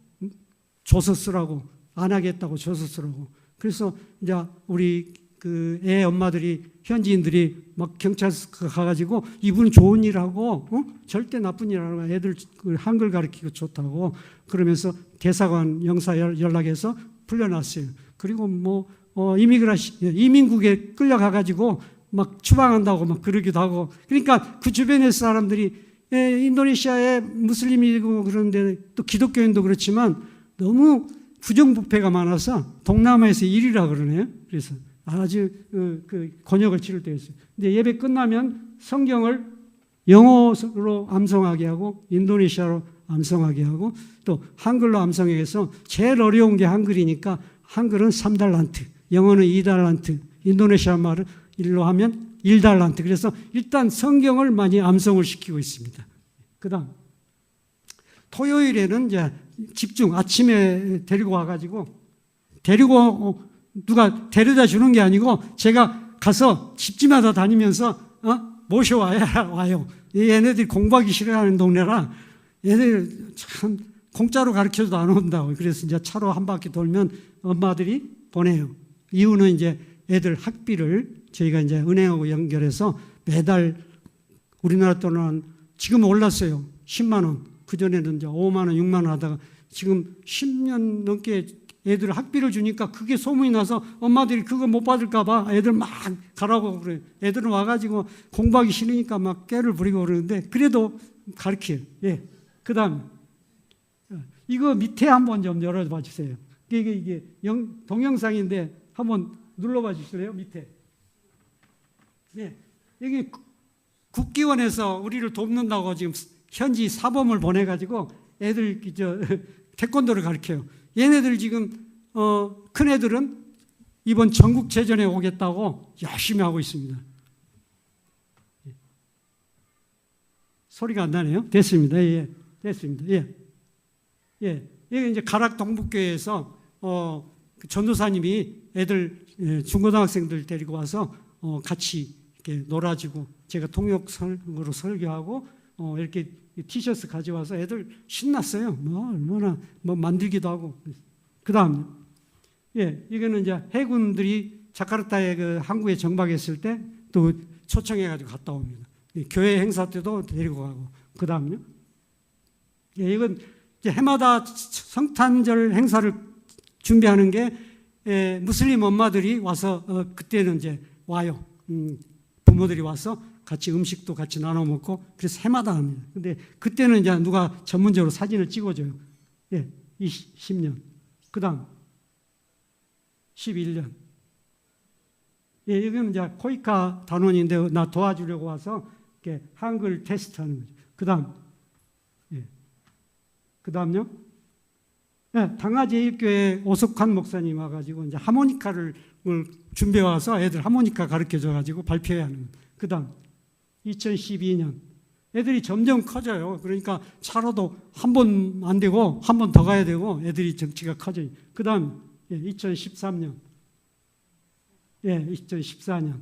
줘서 쓰라고 안 하겠다고 줘서 쓰라고. 그래서 이제 우리 그 애 엄마들이 현지인들이 막 경찰서 가가지고 이분 좋은 일하고 절대 나쁜 일하고 애들 한글 가르치고 좋다고 그러면서 대사관 영사 연락해서 풀려났어요. 그리고 뭐 이민국에 끌려가가지고 막 추방한다고 막 그러기도 하고 그러니까 그 주변의 사람들이 인도네시아에 무슬림이고 그런데 또 기독교인도 그렇지만 너무 부정부패가 많아서 동남아에서 1위라 그러네요. 그래서 아주 그 곤욕을 치를 때였어요. 근데 예배 끝나면 성경을 영어로 암송하게 하고 인도네시아로 암송하게 하고 또 한글로 암송하게 해서 제일 어려운 게 한글이니까 한글은 3달란트, 영어는 2달란트, 인도네시아 말을 일로 하면 1달란트. 그래서 일단 성경을 많이 암송을 시키고 있습니다. 그 다음 토요일에는 이제 집중 아침에 데리고 와가지고 누가 데려다 주는 게 아니고 제가 가서 집집마다 다니면서 모셔와야 와요. 얘네들이 공부하기 싫어하는 동네라 얘네들 참 공짜로 가르쳐도 안 온다고. 그래서 이제 차로 한 바퀴 돌면 엄마들이 보내요. 이유는 이제 애들 학비를 저희가 이제 은행하고 연결해서 매달 우리나라 돈은 지금 올랐어요. 10만 원. 그전에는 이제 5만 원, 6만 원 하다가 지금 10년 넘게 애들 학비를 주니까 그게 소문이 나서 엄마들이 그거 못 받을까 봐 애들 막 가라고 그래요. 애들은 와가지고 공부하기 싫으니까 막 깨를 부리고 그러는데 그래도 가르쳐요. 예. 그 다음 이거 밑에 한번 좀 열어봐 주세요. 이게 동영상인데 한번 눌러봐 주실래요? 밑에. 네. 여기 국기원에서 우리를 돕는다고 지금 현지 사범을 보내가지고 애들 태권도를 가르쳐요. 얘네들 지금 큰 애들은 이번 전국체전에 오겠다고 열심히 하고 있습니다. 소리가 안 나네요. 됐습니다. 예, 됐습니다. 예, 예. 여기 이제 가락 동북교회에서 전도사님이 애들 중고등학생들 데리고 와서 같이 이렇게 놀아주고 제가 통역으로 설교하고 이렇게 티셔츠 가져와서 애들 신났어요. 얼마나 만들기도 하고. 그 다음, 예, 이거는 이제 해군들이 자카르타에 그 항구에 정박했을 때 또 초청해가지고 갔다 옵니다. 교회 행사 때도 데리고 가고. 그 다음요. 예, 이건 이제 해마다 성탄절 행사를 준비하는 게 무슬림 엄마들이 와서 그때는 이제 와요. 부모들이 와서 같이 음식도 같이 나눠 먹고 그래서 해마다 합니다. 근데 그때는 이제 누가 전문적으로 사진을 찍어줘요. 예, 10년. 그 다음 11년. 예, 이건 이제 코이카 단원인데 나 도와주려고 와서 이렇게 한글 테스트하는 거죠. 그 다음, 예, 그 다음요. 예, 당하제일교회 오석환 목사님 와가지고 이제 하모니카를 준비해 와서 애들 하모니카 가르쳐 줘가지고 발표해야 하는 거예요. 그 다음 2012년 애들이 점점 커져요. 그러니까 차로도 한 번 안 되고 한 번 더 가야 되고 애들이 정치가 커져요. 그 다음 2013년, 예, 2014년,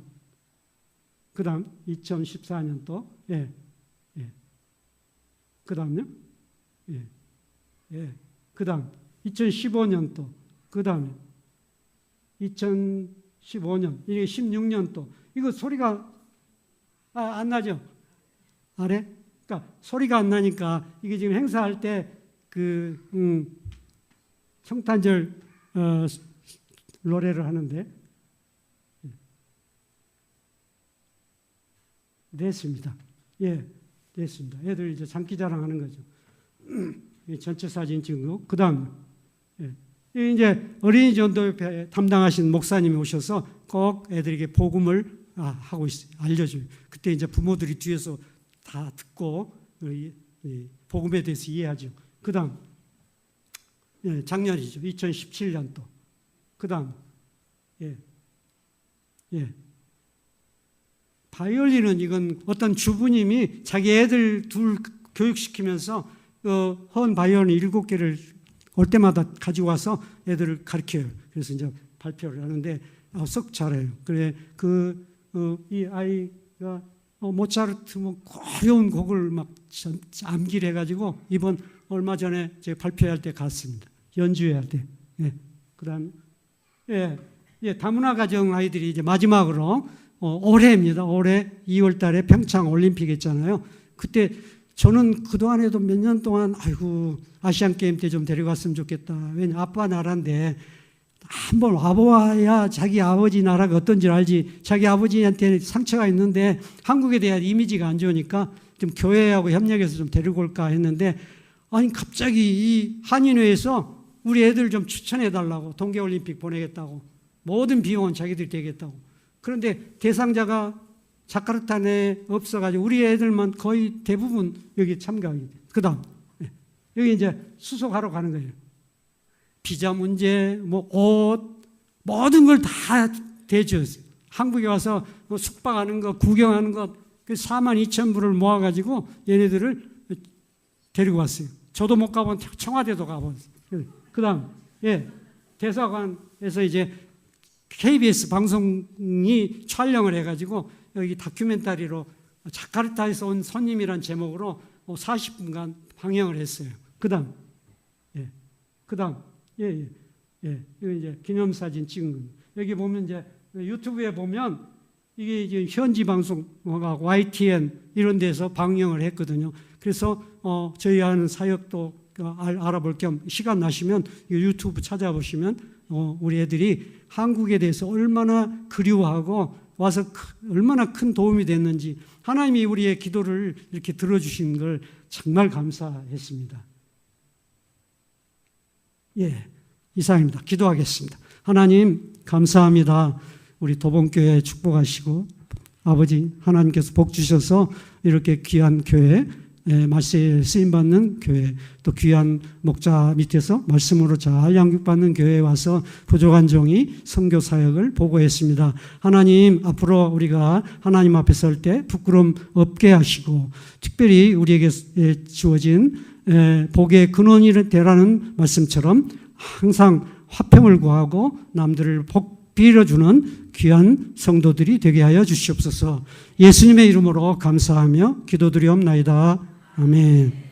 그 다음 2014년 또, 예, 예, 그 다음요, 예, 예, 그 다음 2015년 또, 그 다음에 2015년, 이게 16년 또, 이거 소리가 안 나죠? 아래? 그러니까 소리가 안 나니까 이게 지금 행사할 때 성탄절 노래를 하는데 됐습니다. 예, 됐습니다. 애들 이제 장기자랑 하는 거죠. 전체 사진 찍은 거. 그 다음, 예. 이제 어린이 전도협회 담당하신 목사님이 오셔서 꼭 애들에게 복음을 하고 있어요. 알려줘요. 그때 이제 부모들이 뒤에서 다 듣고 복음에 대해서 이해하죠. 그 다음, 예, 작년이죠. 2017년도. 그 다음, 예, 예. 바이올린은 이건 어떤 주부님이 자기 애들 둘 교육시키면서 헌 바이올린 7개를 올 때마다 가지고 와서 애들을 가르쳐요. 그래서 이제 발표를 하는데 썩 잘해요. 그래 이 아이가 모차르트 어려운 곡을 막 암기를 해가지고 이번 얼마 전에 제가 발표할 때 갔습니다. 연주할 때. 예. 그다음 예, 다문화 가정 아이들이 이제 마지막으로 올해입니다. 올해 2월 달에 평창 올림픽 했잖아요. 그때 저는 그동안에도 몇 년 동안 아이고 아시안 게임 때 좀 데려갔으면 좋겠다. 왜냐 아빠 나라인데 한번 와봐야 자기 아버지 나라가 어떤지 알지. 자기 아버지한테 상처가 있는데 한국에 대한 이미지가 안 좋으니까 좀 교회하고 협력해서 좀 데리고 올까 했는데, 아니 갑자기 이 한인회에서 우리 애들 좀 추천해달라고, 동계올림픽 보내겠다고, 모든 비용은 자기들이 되겠다고. 그런데 대상자가 자카르타 내에 없어가지고 우리 애들만 거의 대부분 여기 참가하게 돼요. 그 다음 여기 이제 수속하러 가는 거예요. 비자 문제, 뭐 옷, 모든 걸 다 대주었어요. 한국에 와서 숙박하는 거, 구경하는 것, 42,000불을 모아가지고 얘네들을 데리고 왔어요. 저도 못 가본 청와대도 가봤어요. 그 다음, 대사관에서 이제 KBS 방송이 촬영을 해가지고 여기 다큐멘터리로 자카르타에서 온 손님이란 제목으로 40분간 방영을 했어요. 그 다음, 여기 이제 기념사진 찍은 겁니다. 여기 보면 이제 유튜브에 보면 이게 이제 현지 방송, YTN 이런 데서 방영을 했거든요. 그래서 저희 하는 사역도 알아볼 겸 시간 나시면 유튜브 찾아보시면 우리 애들이 한국에 대해서 얼마나 그리워하고 와서 얼마나 큰 도움이 됐는지, 하나님이 우리의 기도를 이렇게 들어주신 걸 정말 감사했습니다. 이상입니다. 기도하겠습니다. 하나님 감사합니다. 우리 도봉교회 축복하시고 아버지 하나님께서 복 주셔서 이렇게 귀한 교회, 말씀에 쓰임받는 교회, 또 귀한 목자 밑에서 말씀으로 잘 양육받는 교회에 와서 부족한 종이 선교 사역을 보고했습니다. 하나님, 앞으로 우리가 하나님 앞에 설 때 부끄럼 없게 하시고, 특별히 우리에게 주어진 복의 근원이 되라는 말씀처럼 항상 화평을 구하고 남들을 복 빌어주는 귀한 성도들이 되게 하여 주시옵소서. 예수님의 이름으로 감사하며 기도드리옵나이다. 아멘.